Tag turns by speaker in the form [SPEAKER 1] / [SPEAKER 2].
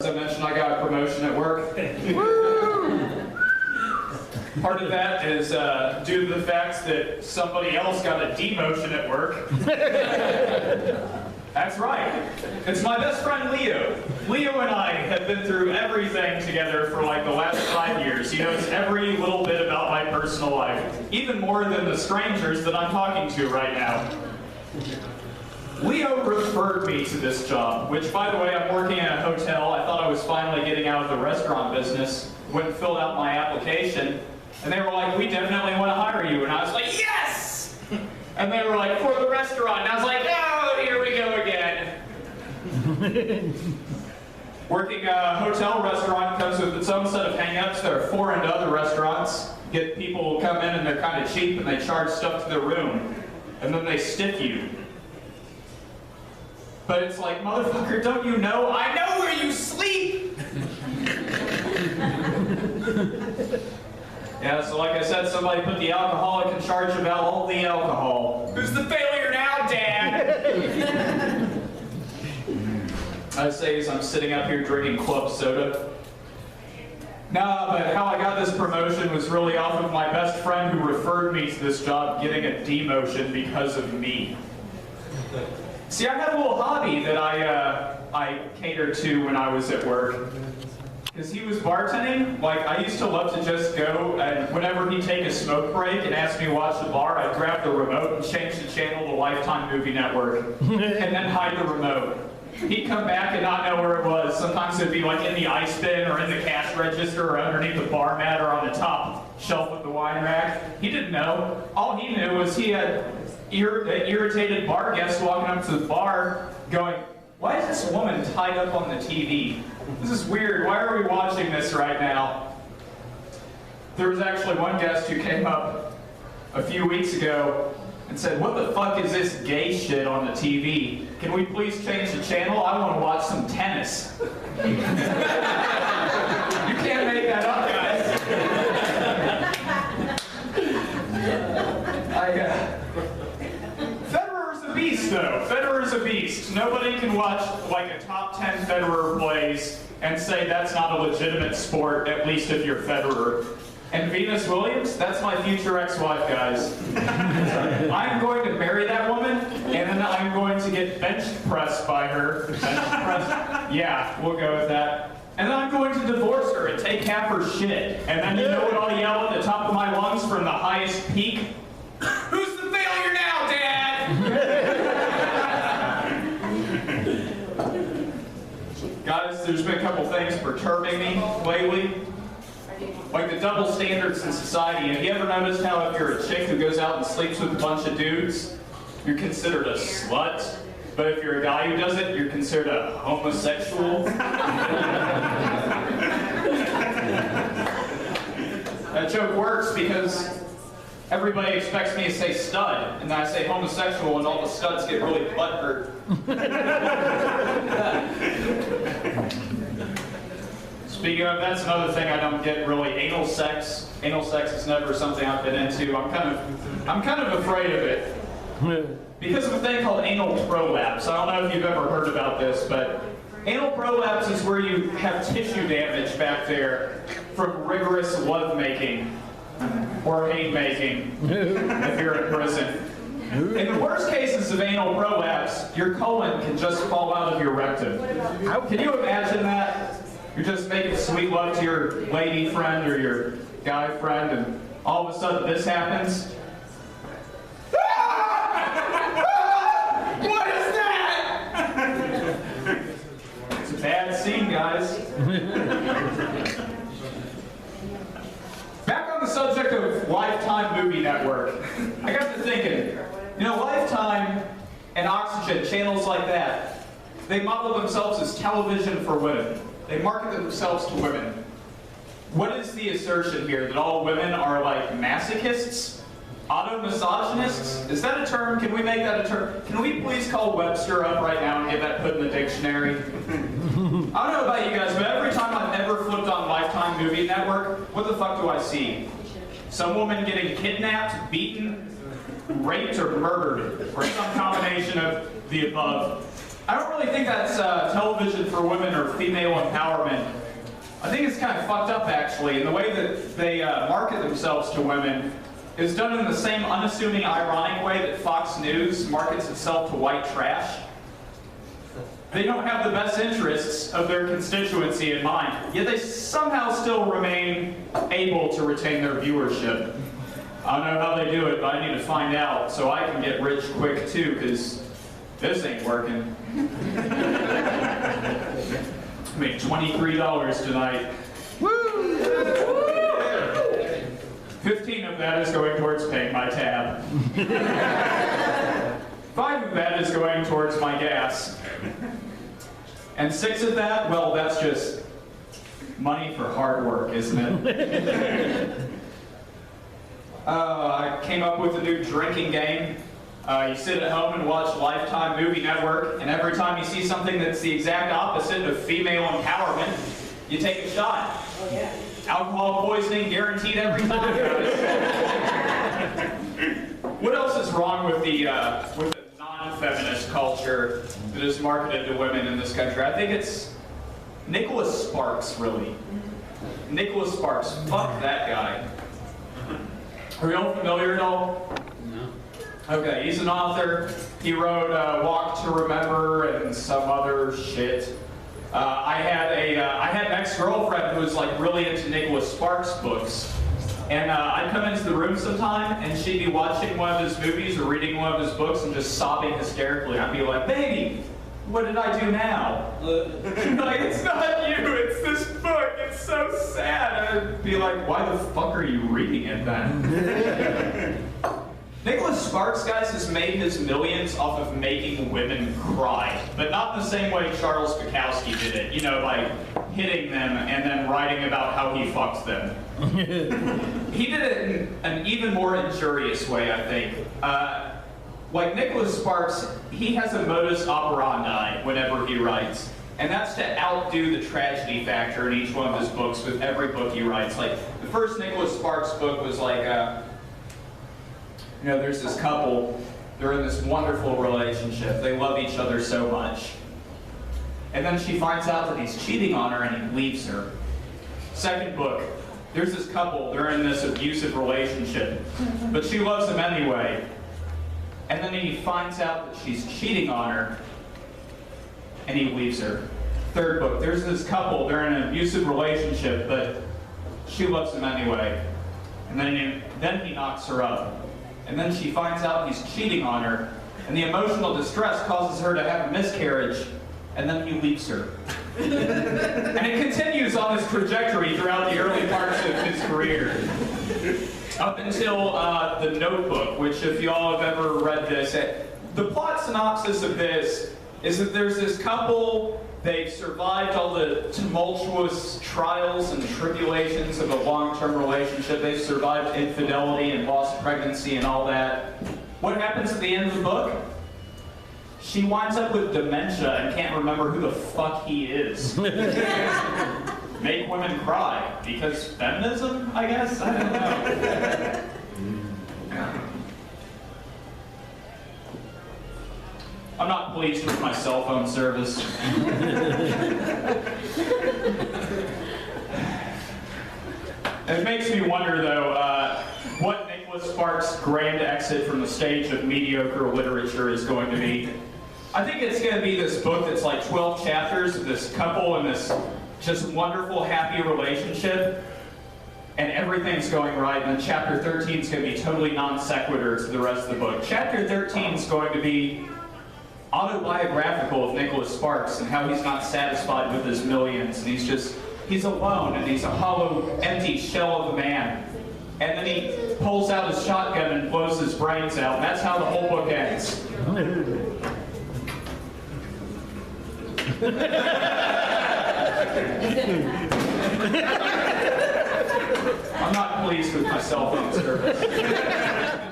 [SPEAKER 1] I mentioned I got a promotion at work. Part of that is due to the fact that somebody else got a demotion at work. That's right. It's my best friend Leo. Leo and I have been through everything together for like the last 5 years. He knows every little bit about my personal life, even more than the strangers that I'm talking to right now. Leo referred me to this job, which, by the way, I'm working at a hotel. I thought I was finally getting out of the restaurant business. Went and filled out my application, and they were like, "We definitely want to hire you." And I was like, "Yes!" And they were like, "For the restaurant." And I was like, "Oh, here we go again." Working a hotel restaurant comes with its own set of hang-ups. There are foreign to other restaurants. Get people come in and they're kind of cheap and they charge stuff to their room. And then they stiff you. But it's like, motherfucker, don't you know? I know where you sleep! Yeah, so like I said, somebody put the alcoholic in charge of all the alcohol. Who's the failure now, Dad? I say as I'm sitting up here drinking club soda. Nah, but how I got this promotion was really off of my best friend who referred me to this job getting a demotion because of me. See, I had a little hobby that I catered to when I was at work. Because he was bartending, like I used to love to just go and whenever he'd take a smoke break and ask me to watch the bar, I'd grab the remote and change the channel to Lifetime Movie Network. And then hide the remote. He'd come back and not know where it was. Sometimes it'd be like in the ice bin or in the cash register or underneath the bar mat or on the top shelf of the wine rack. He didn't know. All he knew was he had an irritated bar guest walking up to the bar going, "Why is this woman tied up on the TV? This is weird. Why are we watching this right now?" There was actually one guest who came up a few weeks ago and said, "What the fuck is this gay shit on the TV? Can we please change the channel? I want to watch some tennis." You can't make that up, guys. Federer's a beast, though. Federer's a beast. Nobody can watch like a top 10 Federer plays and say that's not a legitimate sport, at least if you're Federer. And Venus Williams, that's my future ex-wife, guys. I'm going to marry that woman, and then I'm going to get bench pressed by her. Bench pressed? Yeah, we'll go with that. And then I'm going to divorce her and take half her shit. And then you know what I'll yell at the top of my lungs from the highest peak? "Who's the failure now, Dad?" Guys, there's been a couple things perturbing me lately. Like the double standards in society. Have you ever noticed how if you're a chick who goes out and sleeps with a bunch of dudes, you're considered a slut? But if you're a guy who does it, you're considered a homosexual? That joke works because everybody expects me to say stud, and then I say homosexual, and all the studs get really butthurt. Speaking of, that's another thing I don't get really. Anal sex. Anal sex is never something I've been into. I'm kind of afraid of it. Because of a thing called anal prolapse. I don't know if you've ever heard about this, but anal prolapse is where you have tissue damage back there from rigorous lovemaking or hate making if you're in prison. In the worst cases of anal prolapse, your colon can just fall out of your rectum. Can you imagine that? You're just making sweet love to your lady friend or your guy friend, and all of a sudden this happens. What is that? It's a bad scene, guys. Back on the subject of Lifetime Movie Network, I got to thinking, you know, Lifetime and Oxygen, channels like that, they model themselves as television for women. They market themselves to women. What is the assertion here? That all women are like masochists? Auto-misogynists? Is that a term? Can we make that a term? Can we please call Webster up right now and get that put in the dictionary? I don't know about you guys, but every time I've ever flipped on Lifetime Movie Network, what the fuck do I see? Some woman getting kidnapped, beaten, raped, or murdered, or some combination of the above. I don't really think that's television for women or female empowerment. I think it's kind of fucked up, actually, and the way that they market themselves to women is done in the same unassuming, ironic way that Fox News markets itself to white trash. They don't have the best interests of their constituency in mind, yet they somehow still remain able to retain their viewership. I don't know how they do it, but I need to find out so I can get rich quick too, because this ain't working. Made $23 tonight. Woo! 15 of that is going towards paying my tab. 5 of that is going towards my gas. And 6 of that, well, that's just money for hard work, isn't it? I came up with a new drinking game. You sit at home and watch Lifetime Movie Network, and every time you see something that's the exact opposite of female empowerment, you take a shot. Oh, yeah. Alcohol poisoning guaranteed every time, guys. What else is wrong with the non-feminist culture that is marketed to women in this country? I think it's Nicholas Sparks, really. Nicholas Sparks. Fuck that guy. Are you all familiar at all? No. Okay, he's an author. He wrote Walk to Remember and some other shit. I had an ex-girlfriend who was like really into Nicholas Sparks books. And I'd come into the room sometime and she'd be watching one of his movies or reading one of his books and just sobbing hysterically. I'd be like, baby, what did I do now? She'd be like, it's not you, it's this book, it's so sad. And I'd be like, why the fuck are you reading it then? Nicholas Sparks, guys, has made his millions off of making women cry, but not the same way Charles Bukowski did it, you know, by hitting them and then writing about how he fucked them. He did it in an even more injurious way, I think. Like Nicholas Sparks, he has a modus operandi whenever he writes, and that's to outdo the tragedy factor in each one of his books with every book he writes. Like, the first Nicholas Sparks book was like, you know, there's this couple, they're in this wonderful relationship, they love each other so much. And then she finds out that he's cheating on her and he leaves her. Second book, there's this couple, they're in this abusive relationship, but she loves him anyway. And then he finds out that she's cheating on her and he leaves her. Third book, there's this couple, they're in an abusive relationship, but she loves him anyway. And then he knocks her up. And then she finds out he's cheating on her, and the emotional distress causes her to have a miscarriage, and then he leaves her. And it continues on this trajectory throughout the early parts of his career. Up until The Notebook, which if y'all have ever read this, the plot synopsis of this is that there's this couple, they've survived all the tumultuous trials and tribulations of a long-term relationship. They've survived infidelity and lost pregnancy and all that. What happens at the end of the book? She winds up with dementia and can't remember who the fuck he is. Make women cry. Because feminism, I guess? I don't know. I'm not pleased with my cell phone service. It makes me wonder, though, what Nicholas Sparks' grand exit from the stage of mediocre literature is going to be. I think it's going to be this book that's like 12 chapters of this couple and this just wonderful, happy relationship, and everything's going right, and then chapter 13 is going to be totally non sequitur to the rest of the book. Chapter 13 is going to be autobiographical of Nicholas Sparks and how he's not satisfied with his millions, and he's alone, and he's a hollow, empty shell of a man. And then he pulls out his shotgun and blows his brains out, and that's how the whole book ends. I'm not pleased with my cell phone service.